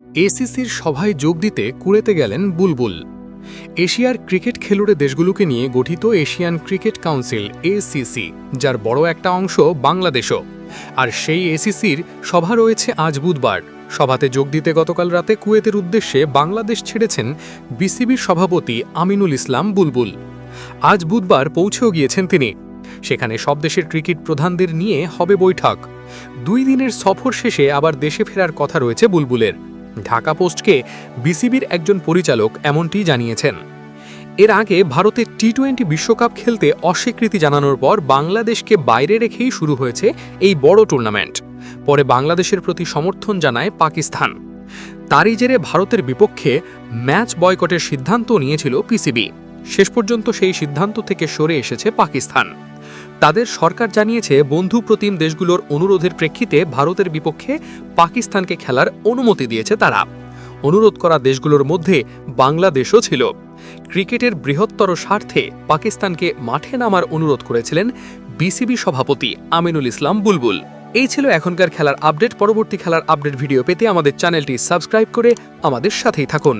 এসিসির সভায় যোগ দিতে কুয়েতে গেলেন বুলবুল। এশিয়ার ক্রিকেট খেলুড়ে দেশগুলোকে নিয়ে গঠিত এশিয়ান ক্রিকেট কাউন্সিল এসিসি, যার বড় একটা অংশ বাংলাদেশও। আর সেই এসিসির সভা রয়েছে আজ বুধবার। সভাতে যোগ দিতে গতকাল রাতে কুয়েতের উদ্দেশ্যে বাংলাদেশ ছেড়েছেন বিসিবির সভাপতি আমিনুল ইসলাম বুলবুল। আজ বুধবার পৌঁছেও গিয়েছেন তিনি। সেখানে সব দেশের ক্রিকেট প্রধানদের নিয়ে হবে বৈঠক। 2 দিনের সফর শেষে আবার দেশে ফেরার কথা রয়েছে বুলবুলের। ঢাকা পোস্টকে বিসিবির একজন পরিচালক এমনটি জানিয়েছেন। এর আগে ভারতে টি-20 বিশ্বকাপ খেলতে অস্বীকৃতি জানানোর পর বাংলাদেশকে বাইরে রেখেই শুরু হয়েছে এই বড় টুর্নামেন্ট। পরে বাংলাদেশের প্রতি সমর্থন জানায় পাকিস্তান। তারই জেরে ভারতের বিপক্ষে ম্যাচ বয়কটের সিদ্ধান্ত নিয়েছিল পিসিবি। শেষ পর্যন্ত সেই সিদ্ধান্ত থেকে সরে এসেছে পাকিস্তান। তাদের সরকার জানিয়েছে বন্ধু প্রতিম দেশগুলোর অনুরোধের প্রেক্ষিতে ভারতের বিপক্ষে পাকিস্তানকে খেলার অনুমতি দিয়েছে তারা। অনুরোধ করা দেশগুলোর মধ্যে বাংলাদেশও ছিল। ক্রিকেটের বৃহত্তর স্বার্থে পাকিস্তানকে মাঠে নামার অনুরোধ করেছিলেন বিসিবি সভাপতি আমিনুল ইসলাম বুলবুল। এই ছিল এখনকার খেলার আপডেট। পরবর্তী খেলার আপডেট ভিডিও পেতে আমাদের চ্যানেলটি সাবস্ক্রাইব করে আমাদের সাথেই থাকুন।